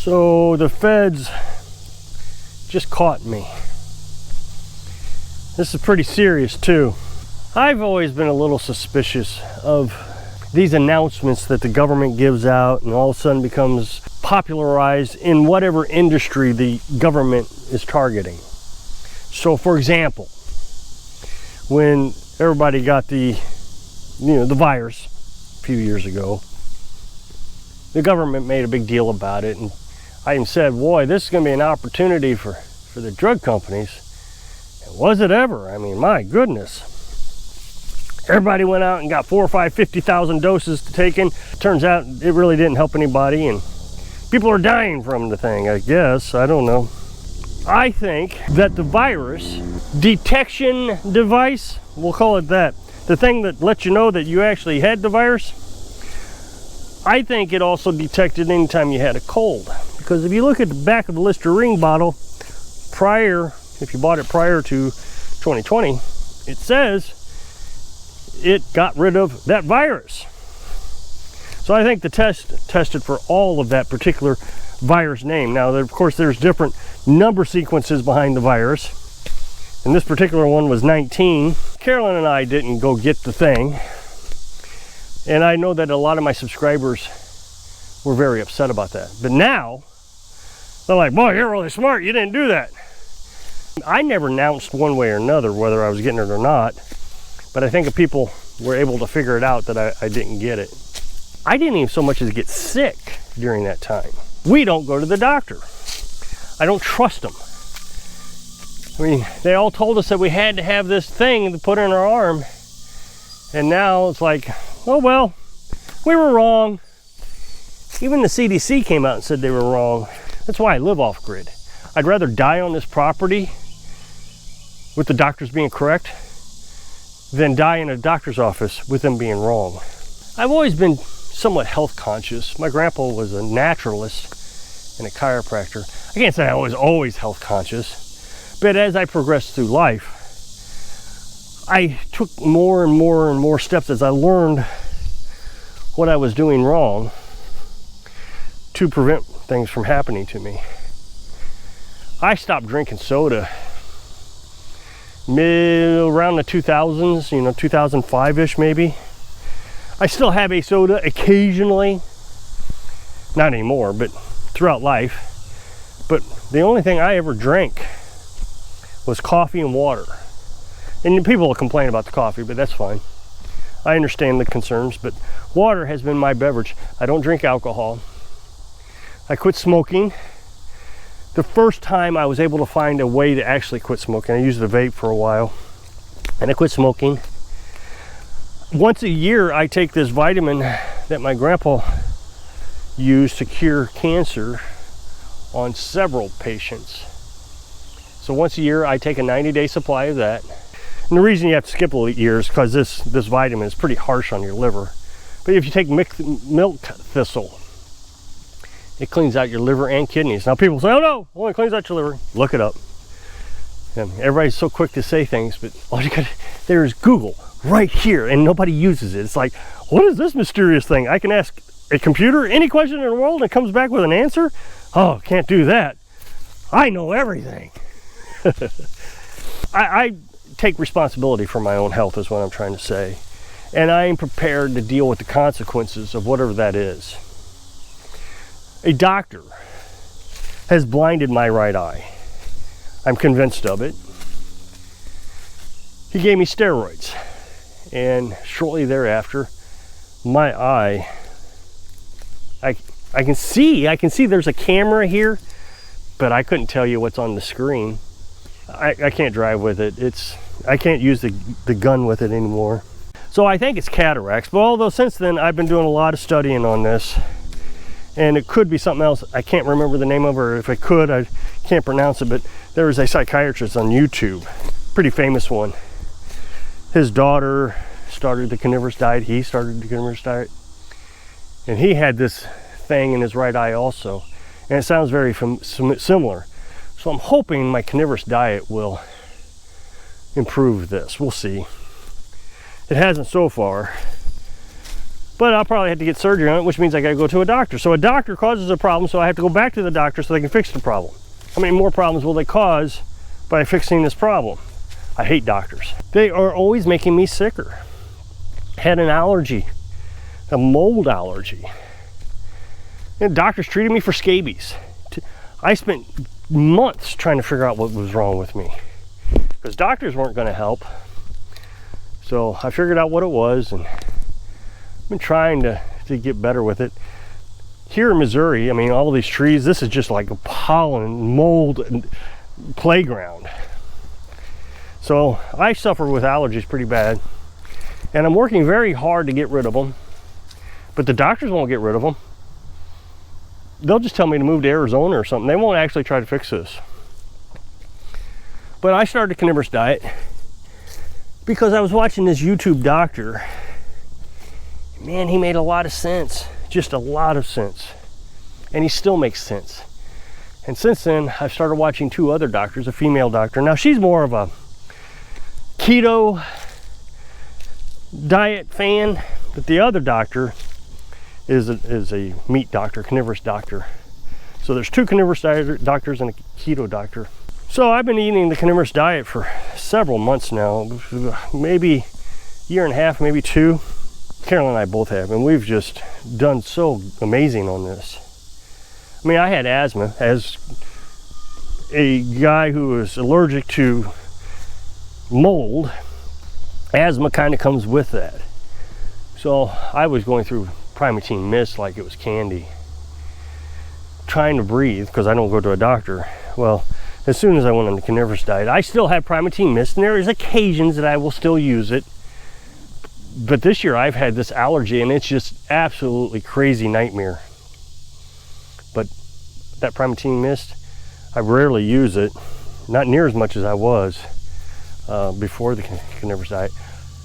So the feds just caught me. This is pretty serious too. I've always been a little suspicious of these announcements that the government gives out and all of a sudden becomes popularized in whatever industry the government is targeting. So for example, when everybody got the virus a few years ago, the government made a big deal about it, and I even said, boy, this is going to be an opportunity for the drug companies. And was it ever? I mean, my goodness. Everybody went out and got 4 or 5, 50,000 doses to take in. Turns out it really didn't help anybody, and people are dying from the thing, I guess. I don't know. I think that the virus detection device, we'll call it that, the thing that lets you know that you actually had the virus, I think it also detected anytime you had a cold. Because if you look at the back of the Listerine bottle, if you bought it prior to 2020, it says it got rid of that virus. So I think the test tested for all of that particular virus name. Now, of course, there's different number sequences behind the virus. And this particular one was 19. Carolyn and I didn't go get the thing. And I know that a lot of my subscribers were very upset about that. But now, they're like, boy, you're really smart. You didn't do that. I never announced one way or another whether I was getting it or not. But I think if people were able to figure it out that I didn't get it. I didn't even so much as get sick during that time. We don't go to the doctor. I don't trust them. I mean, they all told us that we had to have this thing to put in our arm. And now it's like, oh well, we were wrong. Even the CDC came out and said they were wrong. That's why I live off grid. I'd rather die on this property with the doctors being correct than die in a doctor's office with them being wrong. I've always been somewhat health conscious. My grandpa was a naturalist and a chiropractor. I can't say I was always health conscious, but as I progressed through life, I took more and more and more steps as I learned what I was doing wrong to prevent things from happening to me. I stopped drinking soda around the 2000s, 2005-ish maybe. I still have a soda occasionally, not anymore, but throughout life. But the only thing I ever drank was coffee and water. And people will complain about the coffee, but that's fine. I understand the concerns, but water has been my beverage. I don't drink alcohol. I quit smoking. The first time I was able to find a way to actually quit smoking, I used a vape for a while, and I quit smoking. Once a year, I take this vitamin that my grandpa used to cure cancer on several patients. So once a year, I take a 90-day supply of that. And the reason you have to skip a year is because this vitamin is pretty harsh on your liver. But if you take milk thistle, it cleans out your liver and kidneys. Now people say, oh no, only cleans out your liver. Look it up. And everybody's so quick to say things, but all you got, there's Google right here, and nobody uses it. It's like, what is this mysterious thing? I can ask a computer any question in the world and it comes back with an answer? Oh, can't do that. I know everything. I take responsibility for my own health is what I'm trying to say. And I am prepared to deal with the consequences of whatever that is. A doctor has blinded my right eye. I'm convinced of it. He gave me steroids. And shortly thereafter, my eye, I can see there's a camera here, but I couldn't tell you what's on the screen. I can't drive with it. I can't use the gun with it anymore. So I think it's cataracts, but although since then I've been doing a lot of studying on this, and it could be something else. I can't remember the name of it, or if I could, I can't pronounce it, but there was a psychiatrist on YouTube, pretty famous one. His daughter started the Carnivore Diet, he started the Carnivore Diet, and he had this thing in his right eye also, and it sounds very similar. So I'm hoping my Carnivore Diet will improve this. We'll see. It hasn't so far, But I'll probably have to get surgery on it, which means I gotta go to a doctor. So a doctor causes a problem, so I have to go back to the doctor so they can fix the problem. How many more problems will they cause by fixing this problem? I hate doctors. They are always making me sicker. Had an allergy, a mold allergy. And doctors treated me for scabies. I spent months trying to figure out what was wrong with me, because doctors weren't going to help. So I figured out what it was, and I've been trying to get better with it. Here in Missouri, I mean, all these trees, this is just like a pollen, mold playground. So I suffer with allergies pretty bad, and I'm working very hard to get rid of them, but the doctors won't get rid of them. They'll just tell me to move to Arizona or something. They won't actually try to fix this. But I started a carnivorous diet because I was watching this YouTube doctor. Man, he made a lot of sense, just a lot of sense. And he still makes sense. And since then, I've started watching 2 other doctors, a female doctor. Now, she's more of a keto diet fan, but the other doctor is a meat doctor, carnivorous doctor. So there's 2 carnivorous doctors and a keto doctor. So I've been eating the carnivorous diet for several months now, maybe a year and a half, maybe 2. Carolyn and I both have, and we've just done so amazing on this. I mean, I had asthma. As a guy who is allergic to mold, asthma kind of comes with that. So I was going through Primatine mist like it was candy, trying to breathe because I don't go to a doctor. Well, as soon as I went on the carnivorous diet, I still have Primatine mist, and there is occasions that I will still use it. But this year I've had this allergy, and it's just absolutely crazy nightmare. But that Primatine mist, I rarely use it, not near as much as I was before the carnivorous diet.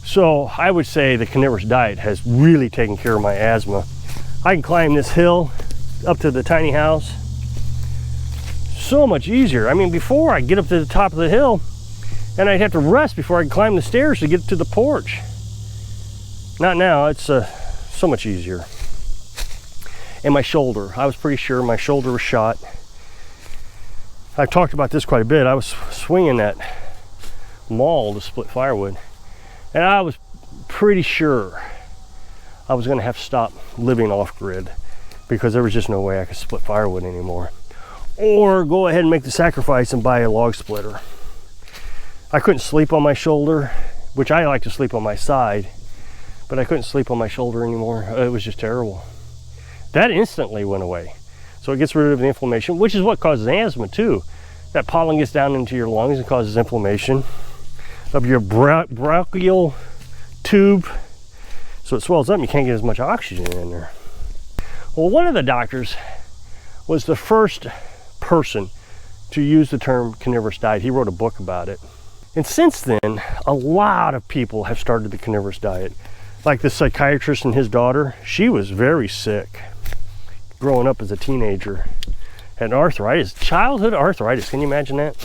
So I would say the carnivorous diet has really taken care of my asthma. I can climb this hill up to the tiny house so much easier. I mean, before I'd get up to the top of the hill and I'd have to rest before I could climb the stairs to get to the porch. Not now, it's so much easier. And my shoulder, I was pretty sure my shoulder was shot. I've talked about this quite a bit. I was swinging that maul to split firewood, and I was pretty sure I was going to have to stop living off grid because there was just no way I could split firewood anymore, or go ahead and make the sacrifice and buy a log splitter. I couldn't sleep on my shoulder, which I like to sleep on my side, but I couldn't sleep on my shoulder anymore. It was just terrible. That instantly went away. So it gets rid of the inflammation, which is what causes asthma too. That pollen gets down into your lungs and causes inflammation of your bronchial tube. So it swells up and you can't get as much oxygen in there. Well, one of the doctors was the first person to use the term carnivorous diet. He wrote a book about it. And since then, a lot of people have started the carnivorous diet. Like the psychiatrist and his daughter, she was very sick growing up as a teenager. Had arthritis, childhood arthritis, can you imagine that?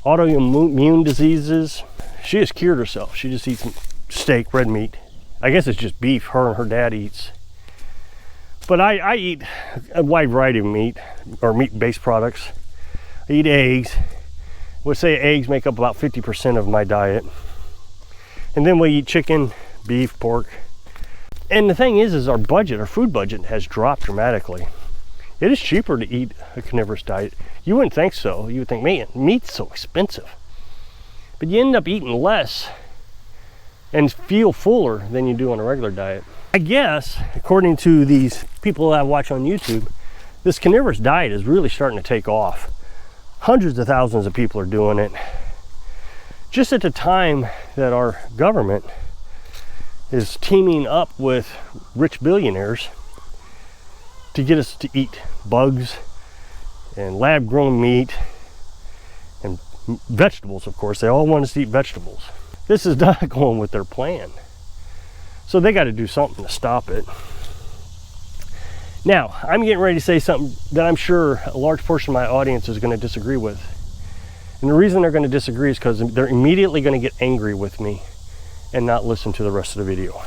Autoimmune diseases. She has cured herself. She just eats steak, red meat. I guess it's just beef her and her dad eats. But I eat a wide variety of meat, or meat-based products. I eat eggs. I would say eggs make up about 50% of my diet. And then we eat chicken, beef, pork. And the thing is our budget, our food budget has dropped dramatically. It is cheaper to eat a carnivorous diet. You wouldn't think so. You would think, man, meat's so expensive. But you end up eating less and feel fuller than you do on a regular diet. I guess, according to these people that I watch on YouTube, this carnivorous diet is really starting to take off. Hundreds of thousands of people are doing it. Just at the time that our government is teaming up with rich billionaires to get us to eat bugs and lab-grown meat and vegetables, of course. They all want us to eat vegetables. This is not going with their plan. So they got to do something to stop it. Now, I'm getting ready to say something that I'm sure a large portion of my audience is going to disagree with. And the reason they're going to disagree is because they're immediately going to get angry with me and not listen to the rest of the video.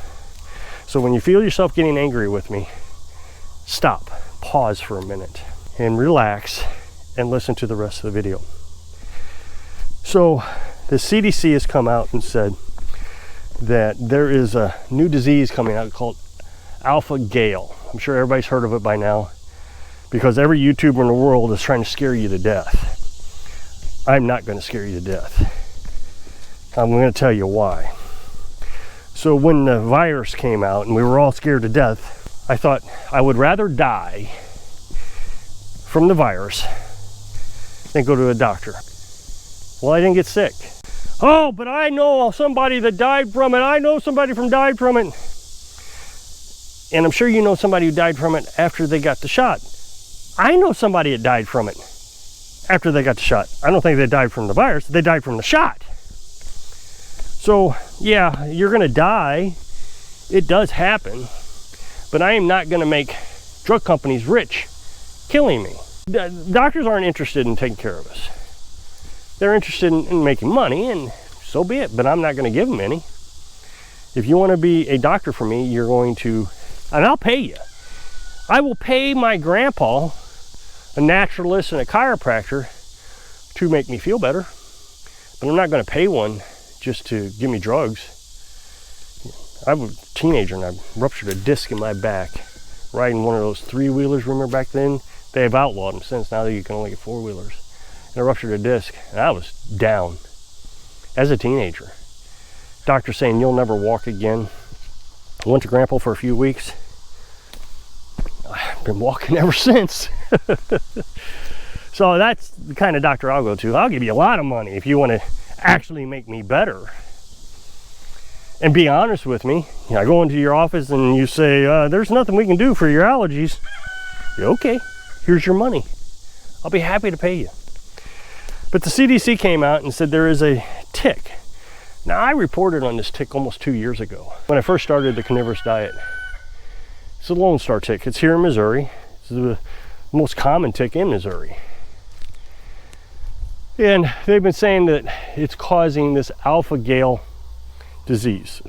So when you feel yourself getting angry with me, stop, pause for a minute, and relax and listen to the rest of the video. So the CDC has come out and said that there is a new disease coming out called alpha-gal. I'm sure everybody's heard of it by now because every YouTuber in the world is trying to scare you to death. I'm not going to scare you to death. I'm going to tell you why. So when the virus came out and we were all scared to death, I thought I would rather die from the virus than go to a doctor. Well, I didn't get sick. Oh, but I know somebody that died from it. I know somebody from died from it. And I'm sure you know somebody who died from it after they got the shot. I know somebody that died from it after they got the shot. I don't think they died from the virus. They died from the shot. So, yeah, you're going to die. It does happen. But I am not going to make drug companies rich killing me. Doctors aren't interested in taking care of us. They're interested in making money, and so be it, but I'm not going to give them any. If you want to be a doctor for me, you're going to, and I'll pay you. I will pay my grandpa, a naturalist and a chiropractor, to make me feel better, but I'm not going to pay one just to give me drugs. I was a teenager and I ruptured a disc in my back riding one of those three-wheelers. Remember back then? They have outlawed them since. Now you can only get four-wheelers. And I ruptured a disc and I was down as a teenager. Doctor saying you'll never walk again. I went to Grandpa for a few weeks. I've been walking ever since. So that's the kind of doctor I'll go to. I'll give you a lot of money if you want to actually make me better. And be honest with me. You know, I go into your office and you say, there's nothing we can do for your allergies. Yeah, okay, here's your money. I'll be happy to pay you. But the CDC came out and said there is a tick. Now, I reported on this tick almost 2 years ago when I first started the Carnivore Diet. It's a Lone Star tick. It's here in Missouri. It's the most common tick in Missouri. And they've been saying that it's causing this alpha-gal disease.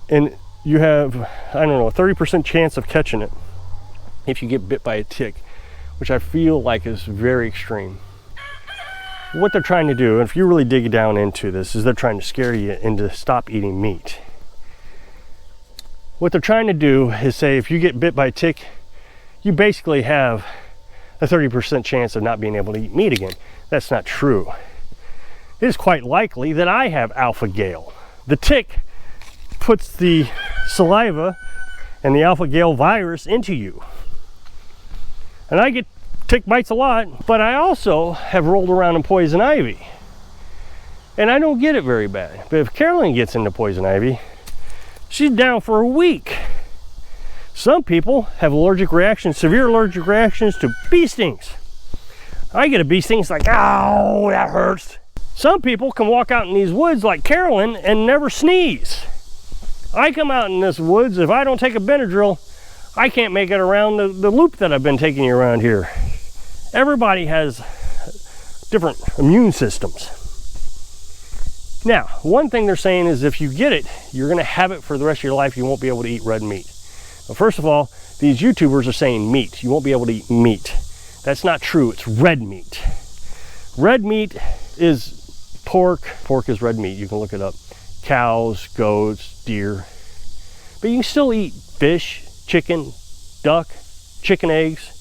And you have, I don't know, a 30% chance of catching it if you get bit by a tick, which I feel like is very extreme. What they're trying to do, if you really dig down into this, is they're trying to scare you into stop eating meat. What they're trying to do is say if you get bit by a tick, you basically have a 30% chance of not being able to eat meat again. That's not true. It is quite likely that I have alpha-gal. The tick puts the saliva and the alpha-gal virus into you. And I get tick bites a lot, but I also have rolled around in poison ivy. And I don't get it very bad. But if Carolyn gets into poison ivy, she's down for a week. Some people have allergic reactions, severe allergic reactions to bee stings. I get a bee sting, it's like, ow, that hurts. Some people can walk out in these woods like Carolyn and never sneeze. I come out in this woods, if I don't take a Benadryl, I can't make it around the loop that I've been taking you around here. Everybody has different immune systems. Now, one thing they're saying is if you get it, you're gonna have it for the rest of your life. You won't be able to eat red meat. Well, first of all, these YouTubers are saying meat. You won't be able to eat meat. That's not true, it's red meat. Red meat is pork. Pork is red meat, you can look it up. Cows, goats, deer. But you can still eat fish, chicken, duck, chicken eggs.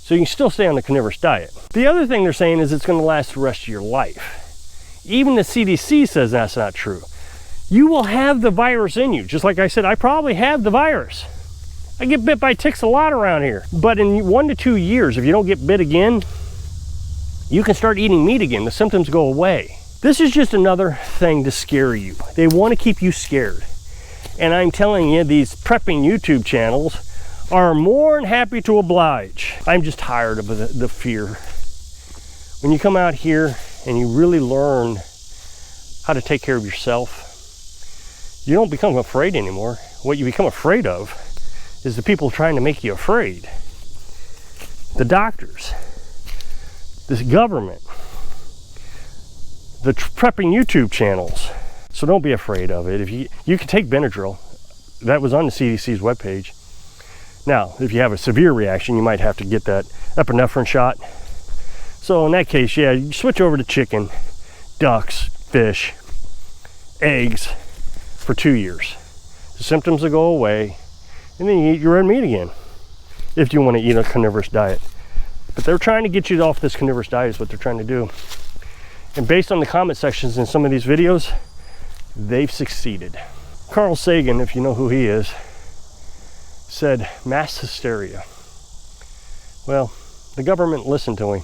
So you can still stay on the carnivorous diet. The other thing they're saying is it's gonna last the rest of your life. Even the CDC says that's not true. You will have the virus in you. Just like I said, I probably have the virus. I get bit by ticks a lot around here. But in 1 to 2 years, if you don't get bit again, you can start eating meat again. The symptoms go away. This is just another thing to scare you. They want to keep you scared. And I'm telling you, these prepping YouTube channels are more than happy to oblige. I'm just tired of the fear. When you come out here and you really learn how to take care of yourself, you don't become afraid anymore. What you become afraid of is the people trying to make you afraid. The doctors, this government, the prepping YouTube channels. So don't be afraid of it. If you can take Benadryl, that was on the CDC's webpage. Now, if you have a severe reaction, you might have to get that epinephrine shot. So in that case, yeah, you switch over to chicken, ducks, fish, eggs for 2 years. The symptoms will go away, and then you eat your red meat again if you want to eat a carnivorous diet. But they're trying to get you off this carnivorous diet is what they're trying to do. And based on the comment sections in some of these videos, they've succeeded. Carl Sagan, if you know who he is, said mass hysteria. Well, the government listened to him,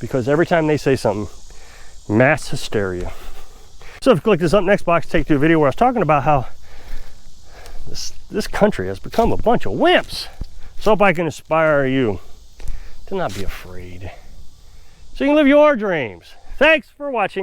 because every time they say something, mass hysteria. So if you click this up next box, take to a video where I was talking about how this country has become a bunch of wimps. So hope I can inspire you to not be afraid, so you can live your dreams. Thanks for watching.